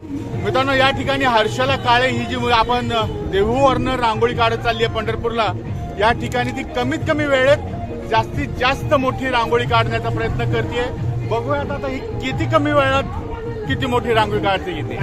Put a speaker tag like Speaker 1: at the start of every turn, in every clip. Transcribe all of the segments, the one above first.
Speaker 1: मित्रांनो, या ठिकाणी हर्षला काळे ही जी आपण देहूवरनं रांगोळी काढत चालली आहे पंढरपूरला, या ठिकाणी ती कमीत कमी वेळेत जास्तीत जास्त मोठी रांगोळी काढण्याचा प्रयत्न करते। बघूयात आता ही किती कमी वेळात किती मोठी रांगोळी काढते इथे।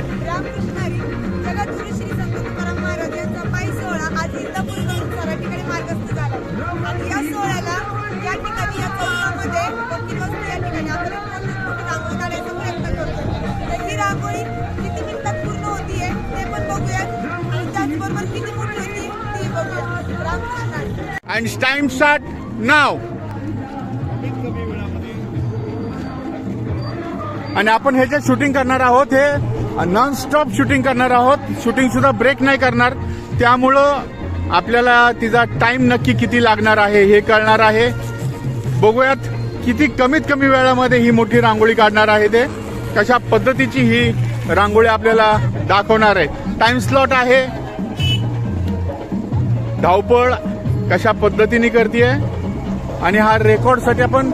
Speaker 1: And time start now. आणि आपण हे जे शूटिंग करणार आहोत हे नॉन स्टॉप शूटिंग करणार आहोत, शूटिंग सुद्धा ब्रेक नाही करणार, त्यामुळं आपल्याला तिचा टाइम नक्की किती लागणार आहे हे कळणार आहे। बघूयात किती कमीत कमी वेळामध्ये ही मोठी रांगोळी काढणार आहे, ते कशा पद्धतीची ही रांगोळी आपल्याला दाखवणार आहे। टाइम स्लॉट आहे, धावपळ कशा पद्धतीने करते आणि हा रेकॉर्डसाठी आपण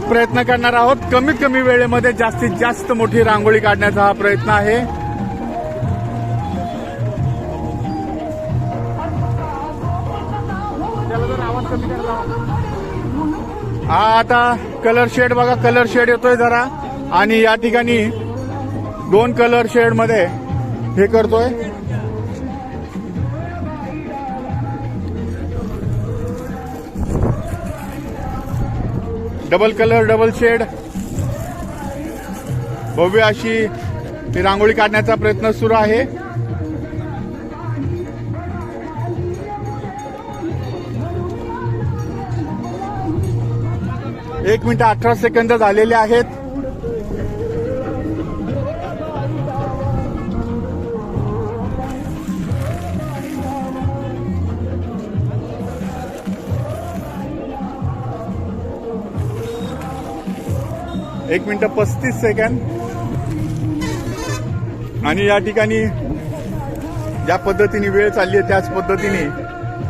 Speaker 1: प्रयत्न करणार आहोत। कमीत कमी वेळेमध्ये जास्तीत जास्त मोठी रांगोळी काढण्याचा हा प्रयत्न आहे। हा आता कलर शेड बघा, कलर शेड येतोय जरा, आणि या ठिकाणी 2 कलर शेड मध्ये हे करतोय। डबल कलर डबल शेड भव्य अशी ही रांगोळी काढण्याचा प्रयत्न सुरू आहे। 1 मिनिट 18 सेकंद झालेले आहेत। एक मिनिट 35 सेकंद। आणि या ठिकाणी ज्या पद्धतीने वेळ चालली आहे त्याच पद्धतीने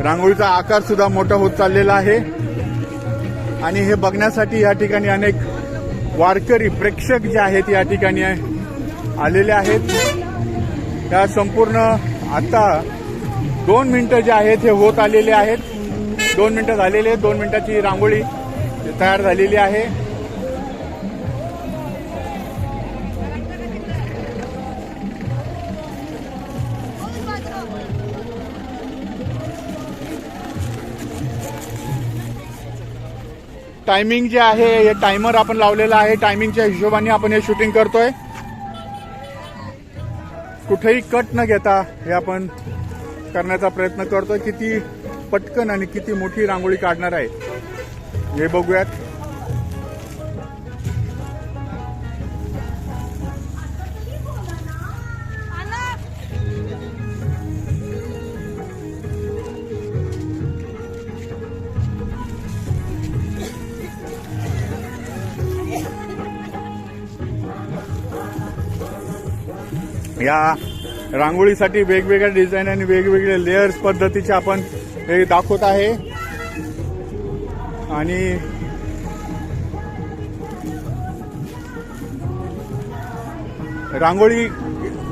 Speaker 1: रांगोळीचा आकार सुद्धा मोठा होत चाललेला आहे। आणि हे बघण्यासाठी या ठिकाणी अनेक वारकरी प्रेक्षक जे आहेत या ठिकाणी आलेले आहेत। त्या संपूर्ण आता 2 मिनिटं जे आहेत हे होत आलेले आहेत। 2 मिनिटं झालेले आहेत, 2 मिनिटाची रांगोळी तयार झालेली आहे। टायमिंग जे आहे हे टायमर आपण लावलेला आहे, टायमिंगच्या हिशोबाने आपण हे शूटिंग करतोय। कुठेही कट न घेता हे आपण करण्याचा प्रयत्न करतोय। किती पटकन आणि किती मोठी रांगोळी काढणार आहे हे बघूयात। या रांगोळीसाठी वेगवेगळ्या डिझाईन आणि वेगवेगळे लेयर्स पद्धतीचे आपण हे दाखवत आहे। आणि रांगोळी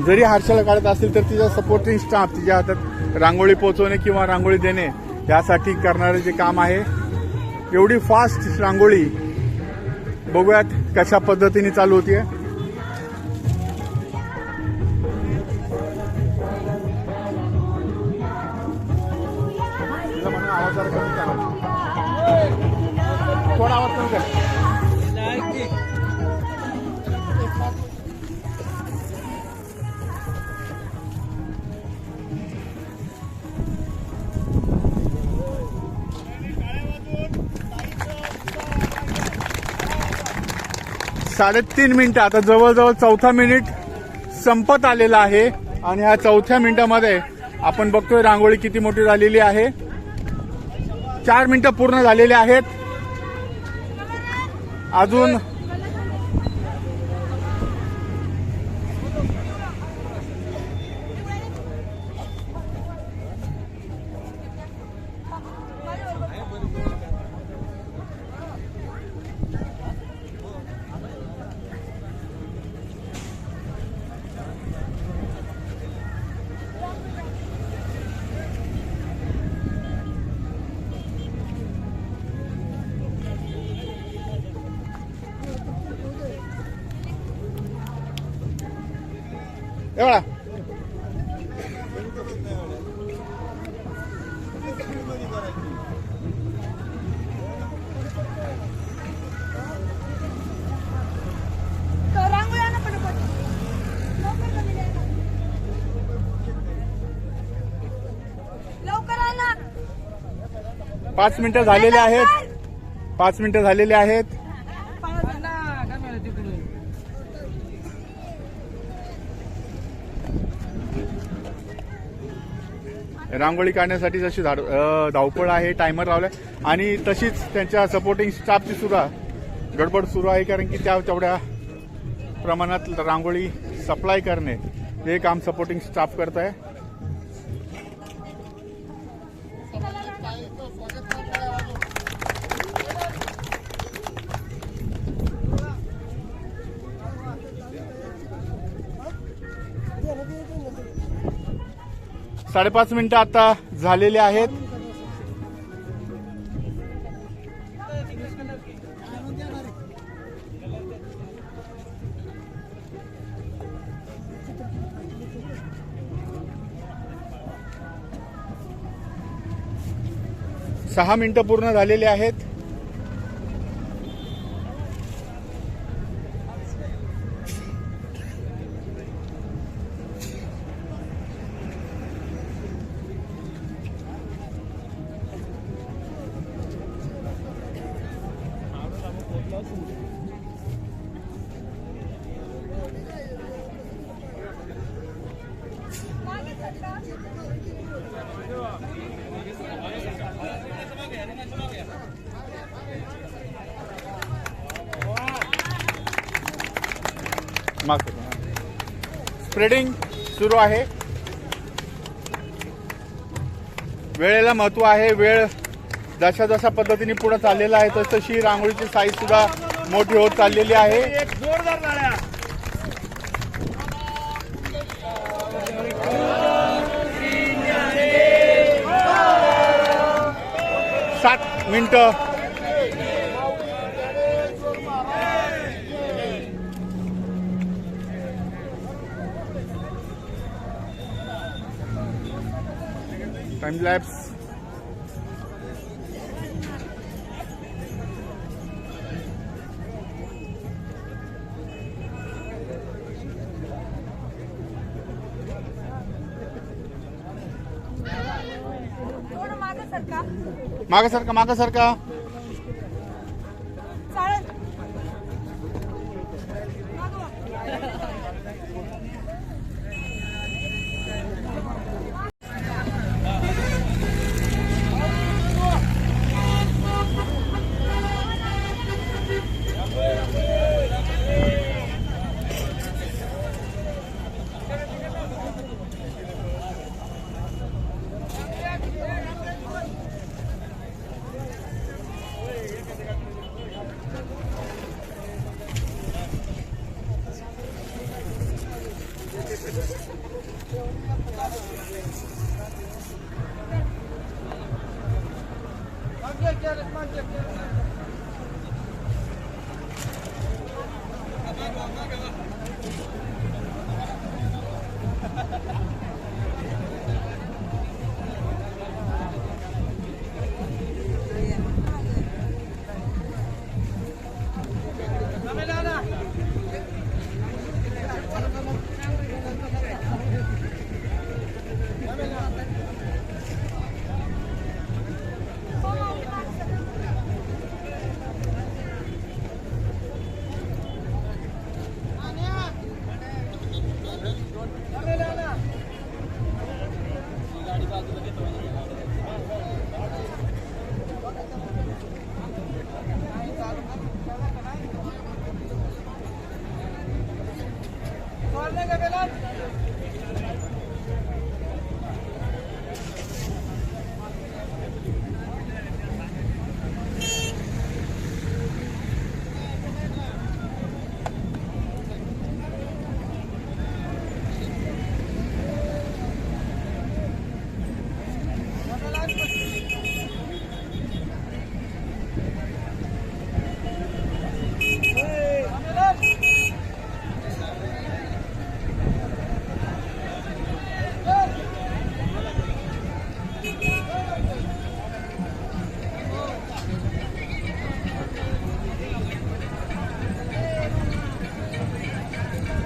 Speaker 1: जरी हर्षला काढत असेल तर तिचा सपोर्टिंग स्टाफ तिच्या हातात रांगोळी पोहोचवणे किंवा रांगोळी देणे यासाठी करणारे जे काम आहे। एवढी फास्ट रांगोळी बघूयात कशा पद्धतीने चालू होतीये। थोडा आवाज कमी कर। साडेतीन मिनिटं, आता जवळजवळ 4था मिनिट संपत आलेला आहे। आणि ह्या 4थ्या मिनिटामध्ये आपण बघतोय रांगोळी किती मोठी झालेली आहे। 4 मिनिटं पूर्ण झालेले आहेत। अजून एवढा पाच मिनिटं झालेले आहेत. 5 मिनिटं झालेले आहेत. रांगोळी काढण्यासाठी जशी धावपळ आहे, टायमर लावलाय आणि तशीच त्यांच्या सपोर्टिंग स्टाफची सुद्धा गडबड सुरू आहे, कारण की तेवढ्या प्रमाणात रांगोळी सप्लाय करणे हे काम सपोर्टिंग स्टाफ करत आहे. साडेपाच मिनिटं आता झालेले आहेत. सहा मिनिटं पूर्ण झालेले आहेत. स्प्रेडिंग सुरू आहे. वेळेला महत्व आहे. वेळ जशा जशा पद्धतीने पुढे चाललेला आहे तशी रांगोळीची साईज सुद्धा मोठी होत चाललेली आहे. 7 मिनिटं. Time lapse. मागे सरका.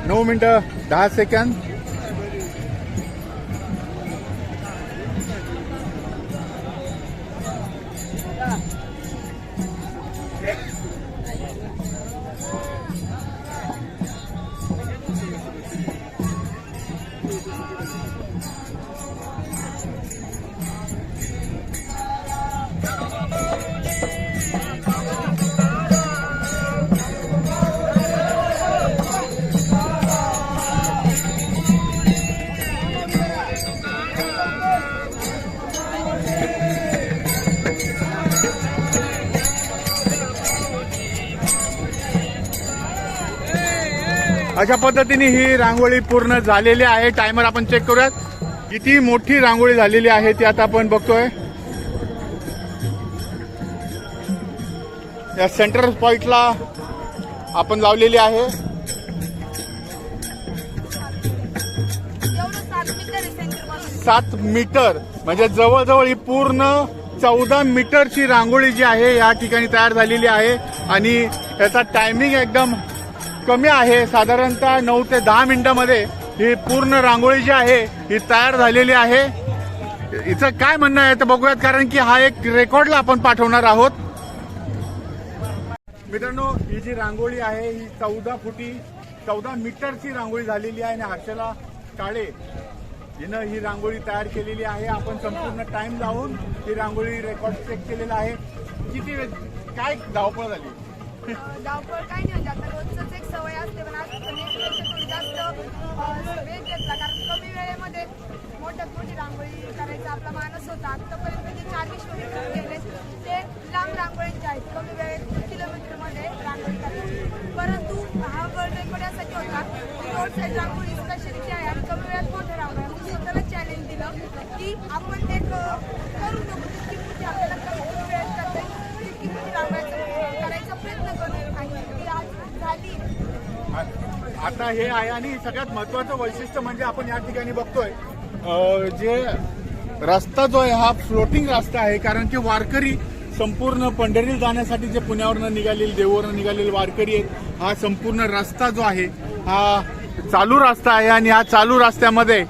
Speaker 1: 9 मिनिटं 10 सेकंद. अशा पद्धतीने ही रांगोळी पूर्ण झालेली आहे. टायमर आपण चेक करूयात किती मोठी रांगोळी झालेली आहे ती आता आपण बघतोय. या सेंटर पॉइंटला आपण लावलेली आहे. 7 मीटर म्हणजे जवळजवळ ही पूर्ण 14 मीटरची रांगोळी जी आहे या ठिकाणी तयार झालेली आहे. आणि याचा टायमिंग एकदम कमी आहे. साधारणतः 9 ते 10 मिनिटांमध्ये ही पूर्ण रांगोळी जी आहे ही तयार झालेली आहे. हिचं काय म्हणणं आहे ते बघूयात, कारण की हा एक रेकॉर्डला आपण पाठवणार आहोत. मित्रांनो, ही जी रांगोळी आहे ही 14 मीटरची रांगोळी झालेली आहे. आणि हर्षला काळे हिनं ही रांगोळी तयार केलेली आहे. आपण संपूर्ण टाइम लावून ही रांगोळी रेकॉर्ड चेक केलेला आहे. किती काय धावपळ झाली?
Speaker 2: धावपळ काही नाही, आता रोजच एक सवय असते, पण आज थोडी जास्त वेळ घेतला, कारण कमी वेळेमध्ये मोठ्यात मोठी रांगोळी करायचा आपला मानस होता. आतापर्यंत जे 40 किलोमीटर गेले ते लांब रांगोळ्यांचे आहेत, कमी वेळेत किलोमीटरमध्ये रांगोळी करायची. परंतु हा वर्ल्ड रेकॉर्ड यासाठी होता की रोड साईड रांगोळी स्पेशलिटी आहे आणि कमी वेळात मोठ्या रांगोळ्या. मी स्वतःला चॅलेंज दिलं की आपण एक करून बघू, जितकी मोठी आपल्याला कमी वेळात करता येईल तितकी मोठी रांगोळ्या करायचा प्रयत्न करू, आणि ती आज झाली.
Speaker 1: आता हे आहे. आणि सगळ्यात महत्वाचं वैशिष्ट्य म्हणजे आपण या ठिकाणी बघतोय जे रस्ता जो आहे हा फ्लोटिंग रस्ता आहे. कारण की वारकरी संपूर्ण पंढरीला जाण्यासाठी जे पुण्यावरनं निघालेले, देववरनं निघालेले वारकरी आहेत, हा संपूर्ण रस्ता जो आहे हा चालू रस्ता आहे. आणि हा चालू रस्त्यामध्ये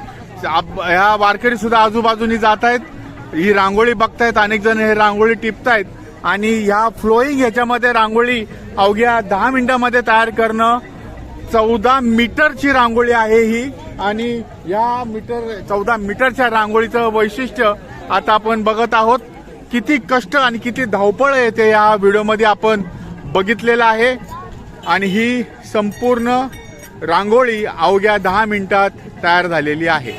Speaker 1: ह्या वारकरी सुद्धा आजूबाजूनी जात आहेत, ही रांगोळी बघतायत, अनेक जण हे रांगोळी टिपतायत. आणि ह्या फ्लोईंग ह्याच्यामध्ये रांगोळी अवघ्या 10 मिनिटांमध्ये तयार करणं. 14 मीटरची रांगोळी आहे ही. आणि या 14 मीटरच्या रांगोळीचं वैशिष्ट्य आता आपण बघत आहोत. किती कष्ट आणि किती धावपळ आहे ते या व्हिडिओमध्ये आपण बघितलेलं आहे. आणि ही संपूर्ण रांगोळी अवघ्या 10 मिनिटात तयार झालेली आहे.